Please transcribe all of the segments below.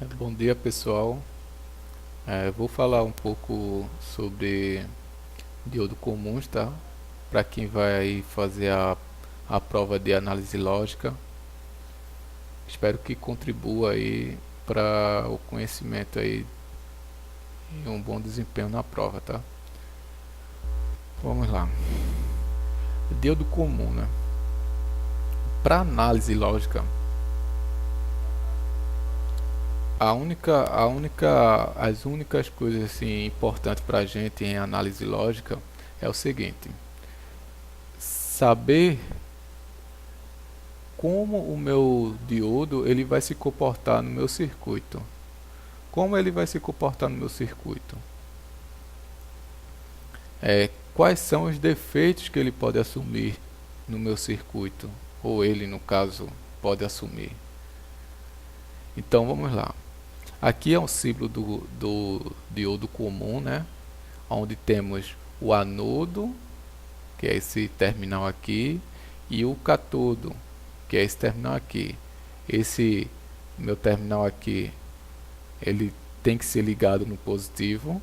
Bom dia, pessoal. Vou falar um pouco sobre diodo comuns, tá? Para quem vai aí fazer a prova de análise lógica. Espero que contribua aí para o conhecimento aí e um bom desempenho na prova, tá? Vamos lá. Diodo comum, né? Para análise lógica, as únicas coisas assim importantes para a gente em análise lógica é o seguinte: saber como o meu diodo ele vai se comportar no meu circuito. Como ele vai se comportar no meu circuito? Quais são os defeitos que ele pode assumir no meu circuito? Ou ele, no caso, pode assumir. Então vamos lá. Aqui é um símbolo do diodo comum, né? Onde temos o anodo, que é esse terminal aqui, e o catodo, que é esse terminal aqui. Esse meu terminal aqui, ele tem que ser ligado no positivo,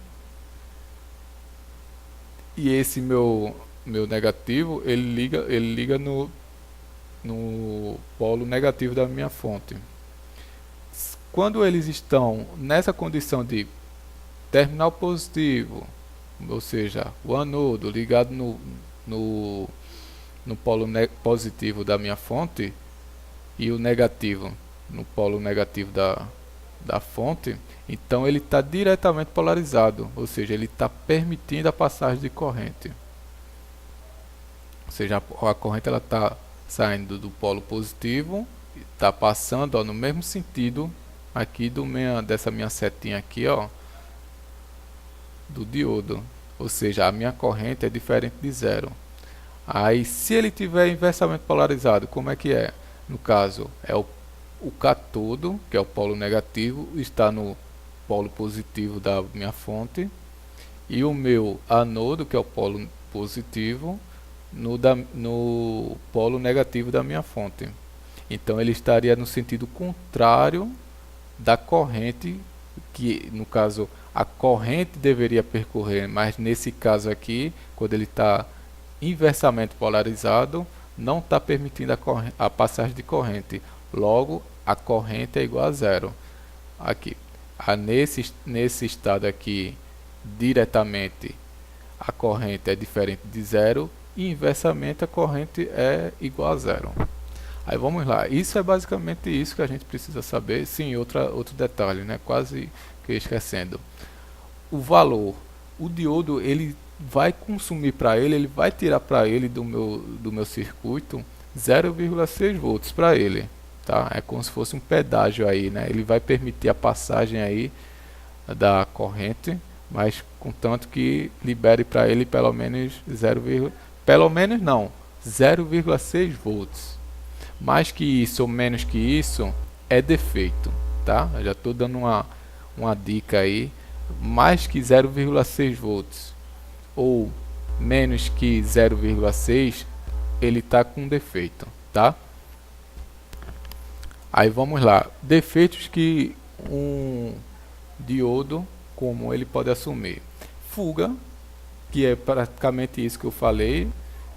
e esse meu negativo, ele liga no polo negativo da minha fonte. Quando eles estão nessa condição de terminal positivo, ou seja, o anodo ligado no, no polo positivo da minha fonte e o negativo no polo negativo da fonte, então ele está diretamente polarizado, ou seja, ele está permitindo a passagem de corrente. Ou seja, a corrente ela está saindo do polo positivo, está passando no mesmo sentido aqui dessa minha setinha aqui, ó, do diodo. Ou seja, a minha corrente é diferente de zero. Aí, se ele tiver inversamente polarizado, como é que é? No caso, é o catodo, que é o polo negativo, está no polo positivo da minha fonte, e o meu anodo, que é o polo positivo, no polo negativo da minha fonte. Então ele estaria no sentido contrário da corrente, que no caso a corrente deveria percorrer, mas nesse caso aqui, quando ele está inversamente polarizado, não está permitindo a passagem de corrente. Logo, a corrente é igual a zero. Aqui, nesse estado aqui, diretamente a corrente é diferente de zero e inversamente a corrente é igual a zero. Aí vamos lá, isso é basicamente isso que a gente precisa saber. Sim, outro detalhe, né? Quase que esquecendo. O valor, o diodo, ele vai consumir para ele vai tirar para ele do meu circuito 0,6 volts para ele, tá? É como se fosse um pedágio aí, né? Ele vai permitir a passagem aí da corrente, mas contanto que libere para ele pelo menos pelo menos não, 0,6 volts. Mais que isso ou menos que isso é defeito, tá? Eu já estou dando uma dica aí. Mais que 0,6 volts ou menos que 0,6, ele está com defeito, tá? Aí vamos lá, defeitos que um diodo comum ele pode assumir: fuga, que é praticamente isso que eu falei,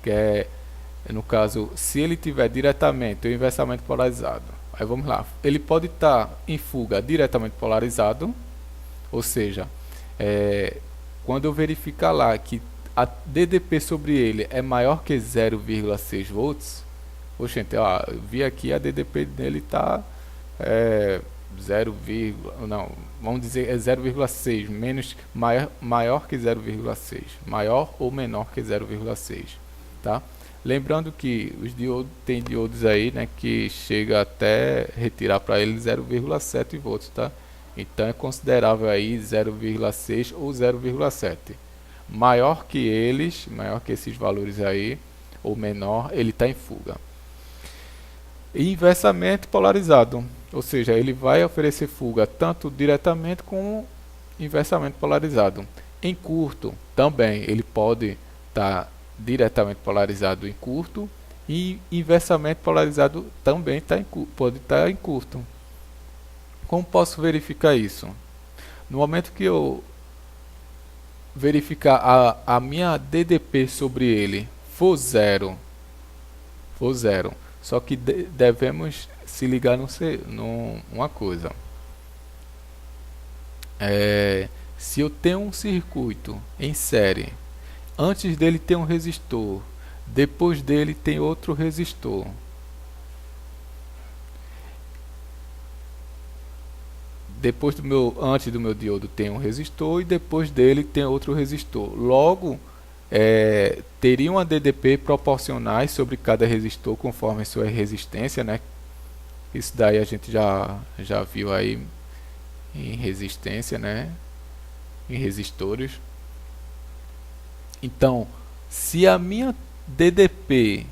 que é no caso, se ele tiver diretamente ou inversamente polarizado. Aí vamos lá, ele pode estar em fuga diretamente polarizado, ou seja, quando eu verificar lá que a DDP sobre ele é maior que 0,6 volts, oxente, ó, eu vi aqui a DDP dele está 0, não, vamos dizer é 0,6, maior que 0,6, maior ou menor que 0,6, tá? Lembrando que os diodos tem diodos aí, né, que chega até retirar para ele 0,7 volts, tá? Então é considerável aí 0,6 ou 0,7. Maior que eles, maior que esses valores aí, ou menor, ele está em fuga. E inversamente polarizado, ou seja, ele vai oferecer fuga tanto diretamente como inversamente polarizado. Em curto, também ele pode estar diretamente polarizado em curto e inversamente polarizado também pode estar em curto. Como posso verificar isso? No momento que eu verificar a minha DDP sobre ele for zero, só que devemos se ligar numa coisa. Se eu tenho um circuito em série, antes dele tem um resistor, depois dele tem outro resistor. Antes do meu diodo tem um resistor e depois dele tem outro resistor. Logo, teriam a DDP proporcionais sobre cada resistor conforme sua resistência, né? Isso daí a gente já viu aí em resistência, né? Em resistores. Então, se a minha DDP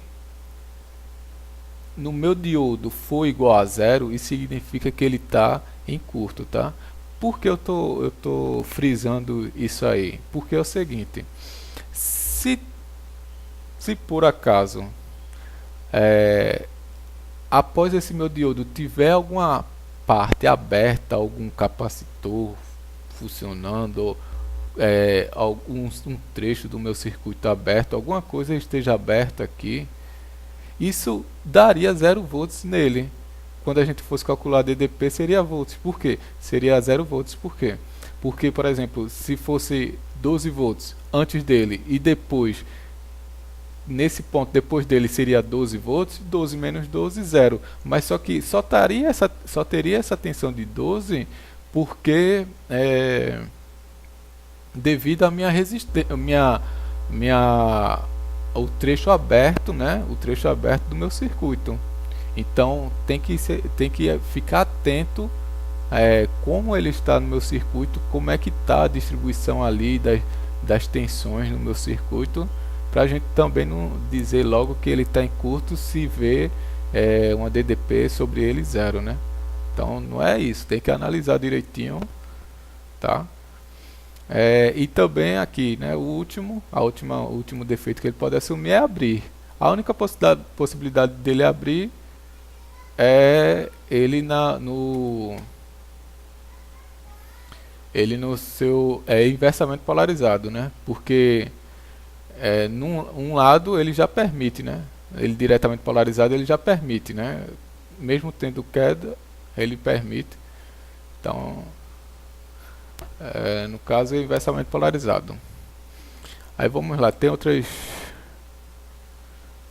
no meu diodo for igual a zero, isso significa que ele está em curto, tá? Por que eu tô frisando isso aí? Porque é o seguinte, se por acaso após esse meu diodo tiver alguma parte aberta, algum capacitor funcionando, um trecho do meu circuito aberto, alguma coisa esteja aberta aqui, isso daria 0 volts nele. Quando a gente fosse calcular DDP seria volts. Por quê? Seria 0 volts. Por quê? Porque, por exemplo, se fosse 12 volts antes dele e depois, nesse ponto depois dele seria 12 volts, 12 menos 12, 0. Mas só que só teria essa tensão de 12 porque devido à minha resistência, o trecho aberto, né? O trecho aberto do meu circuito. Então tem que ficar atento como ele está no meu circuito, como é que está a distribuição ali das tensões no meu circuito, para a gente também não dizer logo que ele está em curto se vê uma DDP sobre ele 0, né? Então não é isso, tem que analisar direitinho, tá? E também aqui, né, o último defeito que ele pode assumir é abrir. A única possibilidade dele abrir é ele no seu inversamente polarizado, né? Porque num lado ele já permite, né? Ele diretamente polarizado ele já permite, né? Mesmo tendo queda, ele permite. Então, no caso é inversamente polarizado. Aí vamos lá, tem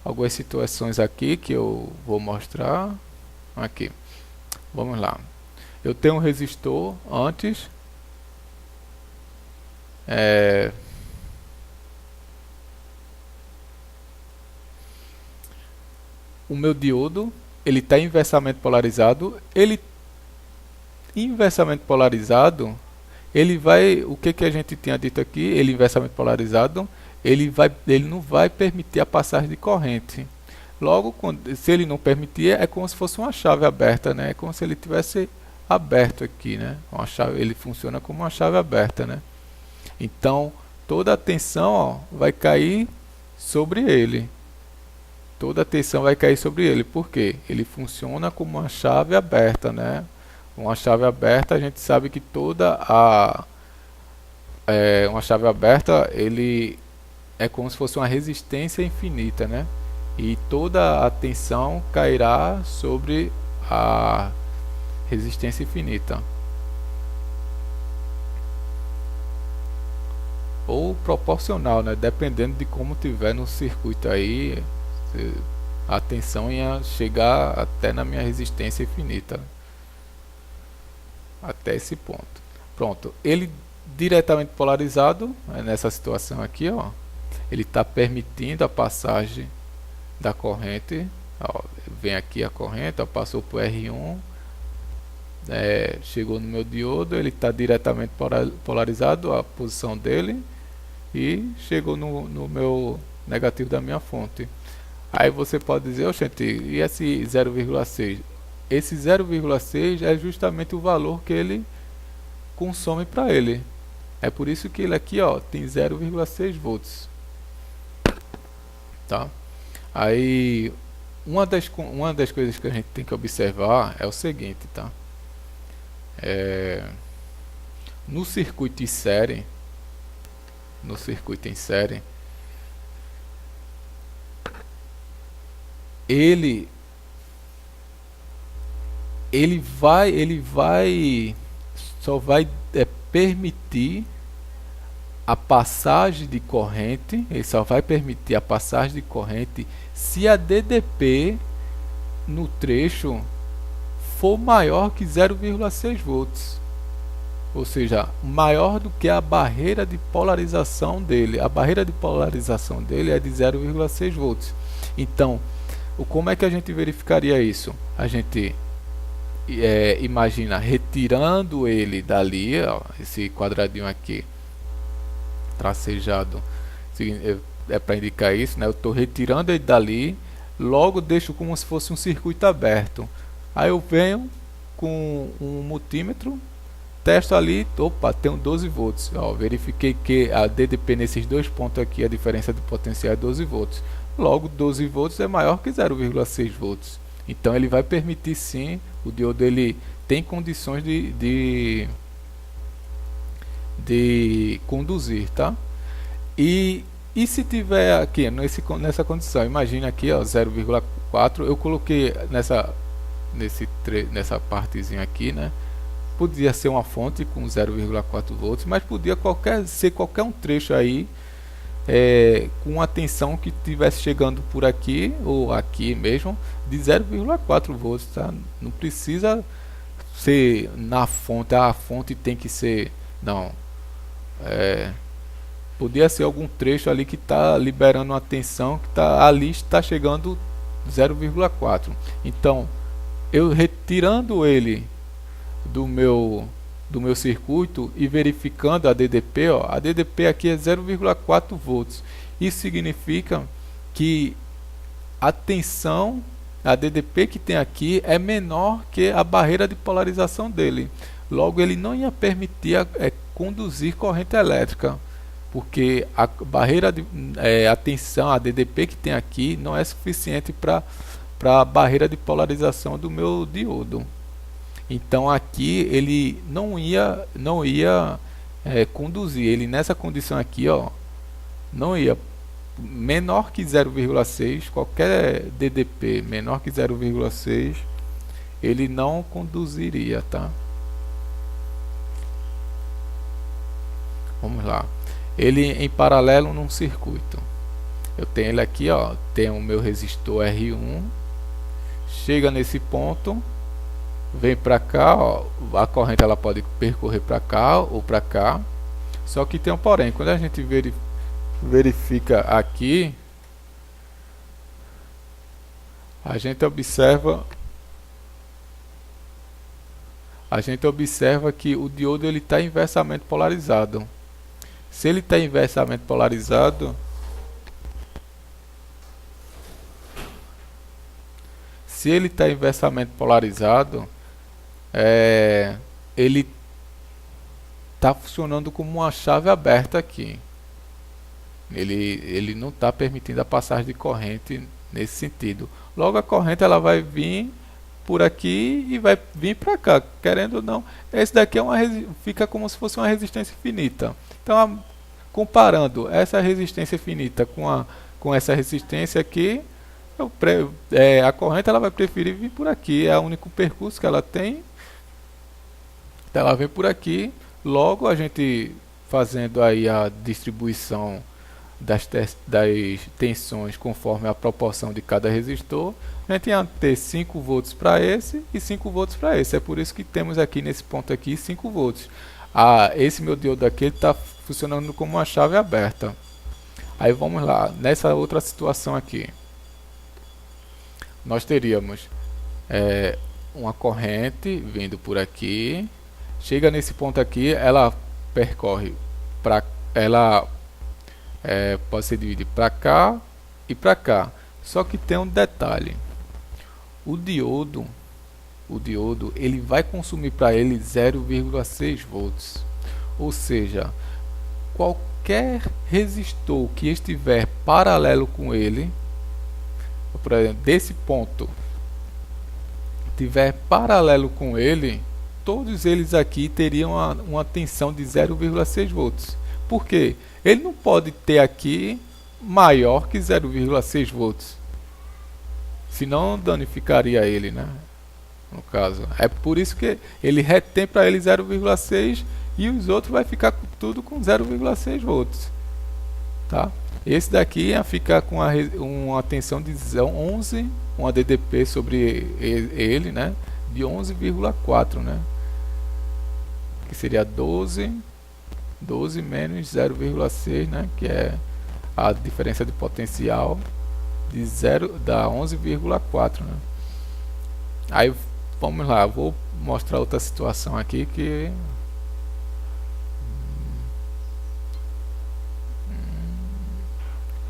algumas situações aqui que eu vou mostrar. Aqui, vamos lá. Eu tenho um resistor antes, o meu diodo ele está inversamente polarizado. Inversamente polarizado, ele vai, o que a gente tinha dito aqui, ele inversamente polarizado, ele não vai permitir a passagem de corrente. Logo, se ele não permitir, é como se fosse uma chave aberta, né? É como se ele tivesse aberto aqui, né? Ele funciona como uma chave aberta, né? Então, toda a tensão vai cair sobre ele. Toda a tensão vai cair sobre ele. Por quê? Ele funciona como uma chave aberta, né? Uma chave aberta, a gente sabe que uma chave aberta, ele é como se fosse uma resistência infinita, né? E toda a tensão cairá sobre a resistência infinita. Ou proporcional, né? Dependendo de como tiver no circuito aí, a tensão ia chegar até na minha resistência infinita. Até esse ponto. Pronto. Ele diretamente polarizado, nessa situação aqui, ó, ele está permitindo a passagem da corrente, ó, vem aqui a corrente, ó, passou por R1, chegou no meu diodo, ele está diretamente polarizado, a posição dele, e chegou no meu negativo da minha fonte. Aí você pode dizer, oxente, e esse 0,6? Esse 0,6 é justamente o valor que ele consome para ele. É por isso que ele aqui, ó, tem 0,6 volts. Tá? Aí, uma das coisas que a gente tem que observar é o seguinte, tá? é, no circuito em série, ele só vai permitir a passagem de corrente, ele só vai permitir a passagem de corrente se a DDP no trecho for maior que 0,6 volts. Ou seja, maior do que a barreira de polarização dele. A barreira de polarização dele é de 0,6 volts. Então, como é que a gente verificaria isso? A gente imagina retirando ele dali, ó, esse quadradinho aqui tracejado é para indicar isso, né? Eu estou retirando ele dali, logo deixo como se fosse um circuito aberto. Aí eu venho com um multímetro, testo ali, opa, tenho 12 volts. Ó, verifiquei que a DDP nesses dois pontos aqui, a diferença de potencial é 12 volts. Logo, 12 volts é maior que 0,6 volts. Então ele vai permitir sim, o diodo ele tem condições de conduzir, tá? E se tiver aqui nessa condição, imagine aqui, ó, 0,4, eu coloquei nessa partezinha aqui, né? Podia ser uma fonte com 0,4 volts, mas podia ser qualquer um trecho aí com a tensão que estivesse chegando por aqui ou aqui mesmo de 0,4 volts, tá? Não precisa ser na fonte, a fonte tem que ser, não, podia ser algum trecho ali que está liberando uma tensão que ali está chegando 0,4. Então eu retirando ele do meu circuito e verificando a DDP, ó, a DDP aqui é 0,4 volts. Isso significa que a tensão, a DDP que tem aqui é menor que a barreira de polarização dele. Logo, ele não ia permitir conduzir corrente elétrica, porque a barreira de a tensão, a DDP que tem aqui não é suficiente para a barreira de polarização do meu diodo. Então aqui ele não ia conduzir, ele nessa condição aqui, ó, não ia, menor que 0,6, qualquer DDP menor que 0,6 ele não conduziria, tá? Vamos lá, ele em paralelo num circuito, eu tenho ele aqui, ó, tem o meu resistor R1, chega nesse ponto, vem para cá, ó, a corrente ela pode percorrer para cá ou para cá, só que tem um porém, quando a gente verifica aqui, a gente observa que o diodo ele está inversamente polarizado. Se ele está inversamente polarizado, ele está funcionando como uma chave aberta aqui. Ele não está permitindo a passagem de corrente nesse sentido. Logo a corrente ela vai vir por aqui e vai vir para cá, querendo ou não. Esse daqui fica como se fosse uma resistência finita. Então, comparando essa resistência finita com essa resistência aqui, a corrente ela vai preferir vir por aqui, é o único percurso que ela tem. Então ela vem por aqui, logo a gente fazendo aí a distribuição das tensões conforme a proporção de cada resistor, a gente ia ter 5 volts para esse e 5 volts para esse. É por isso que temos aqui nesse ponto aqui 5 volts. Esse meu diodo aqui está funcionando como uma chave aberta. Aí vamos lá, nessa outra situação aqui, nós teríamos uma corrente vindo por aqui, chega nesse ponto aqui, ela percorre pode ser dividida para cá e para cá. Só que tem um detalhe, o diodo ele vai consumir para ele 0,6 volts, ou seja, qualquer resistor que estiver paralelo com ele, por exemplo, desse ponto tiver paralelo com ele, todos eles aqui teriam uma tensão de 0,6 volts. Por quê? Ele não pode ter aqui maior que 0,6 volts. Senão danificaria ele, né? No caso. É por isso que ele retém para ele 0,6 e os outros vai ficar tudo com 0,6 volts. Tá? Esse daqui ia ficar com uma tensão de 11, uma DDP sobre ele, né? De 11,4, né? Que seria 12 menos 0,6, né? Que é a diferença de potencial de 11,4, né? Aí vamos lá, vou mostrar outra situação aqui que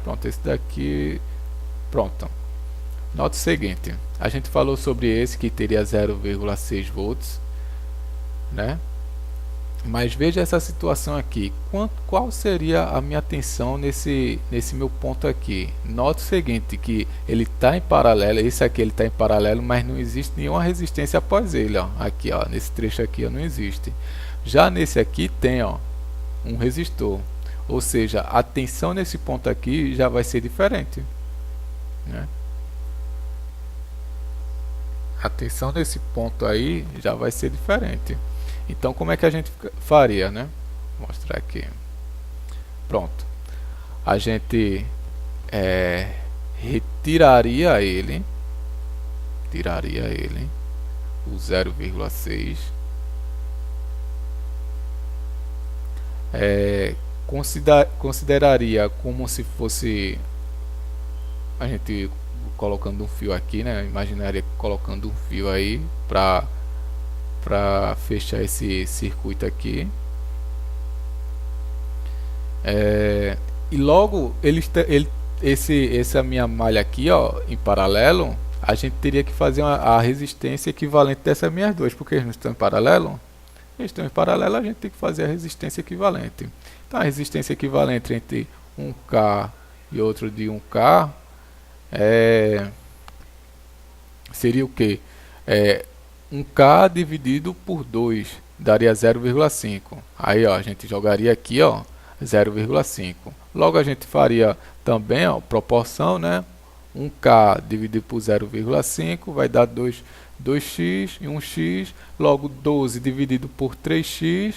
pronto, esse daqui pronto. Nota o seguinte, a gente falou sobre esse que teria 0,6 volts, né? Mas veja essa situação aqui, qual seria a minha tensão nesse meu ponto aqui. Nota o seguinte, que ele está em paralelo, esse aqui ele está em paralelo, mas não existe nenhuma resistência após ele, ó. Aqui, ó, nesse trecho aqui ó, não existe. Já nesse aqui tem, ó, um resistor, ou seja, a tensão nesse ponto aqui já vai ser diferente, né? A tensão nesse ponto aí já vai ser diferente. Então como é que a gente faria, né? Vou mostrar aqui. Pronto. A gente retiraria ele. Tiraria ele. O 0,6. Consideraria como se fosse a gente colocando um fio aqui, né? Imaginaria colocando um fio aí para fechar esse circuito aqui. E logo essa minha malha aqui, ó, em paralelo, a gente teria que fazer a resistência equivalente dessas minhas duas, porque eles não estão em paralelo. Eles estão em paralelo, a gente tem que fazer a resistência equivalente. Então a resistência equivalente entre 1K e outro de 1K seria o que? 1K dividido por 2 daria 0,5. Aí ó, a gente jogaria aqui, ó, 0,5. Logo a gente faria também, ó, proporção, né? 1K dividido por 0,5 vai dar 2x e 1x. Logo 12 dividido por 3x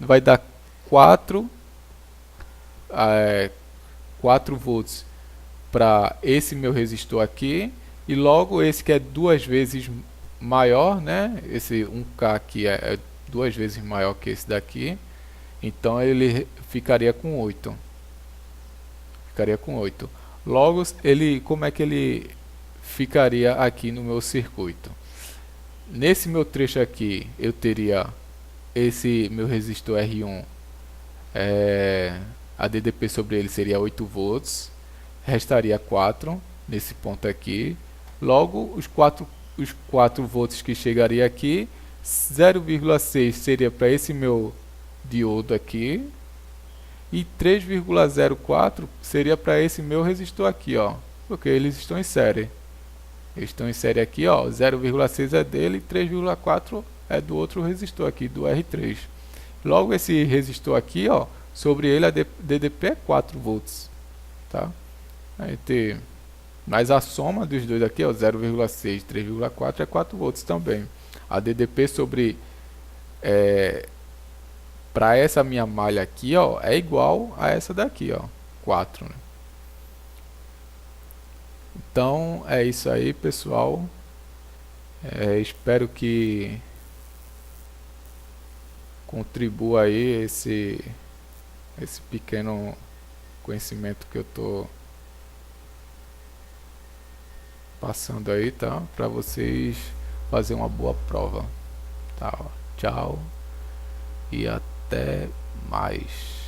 vai dar 4 volts para esse meu resistor aqui. E logo esse que é duas vezes maior, né? Esse 1K aqui é duas vezes maior que esse daqui. Então ele ficaria com 8. Ficaria com 8. Logo, como é que ele ficaria aqui no meu circuito? Nesse meu trecho aqui, eu teria esse meu resistor R1, a DDP sobre ele seria 8 volts, restaria 4 nesse ponto aqui. Logo, os 4 volts que chegaria aqui, 0,6 seria para esse meu diodo aqui, e 3,04 seria para esse meu resistor aqui, ó, porque eles estão em série. Eles estão em série aqui, ó, 0,6 é dele e 3,4 é do outro resistor aqui, do R3. Logo esse resistor aqui, ó, sobre ele a DDP é 4 volts, tá? Mas a soma dos dois aqui, ó, 0,6 e 3,4 é 4 volts também. A DDP sobre para essa minha malha aqui, ó, é igual a essa daqui, ó, 4, né? Então é isso aí, pessoal. Espero que contribua aí esse pequeno conhecimento que eu tô passando aí, tá? Para vocês fazer uma boa prova, tá? Tchau e até mais.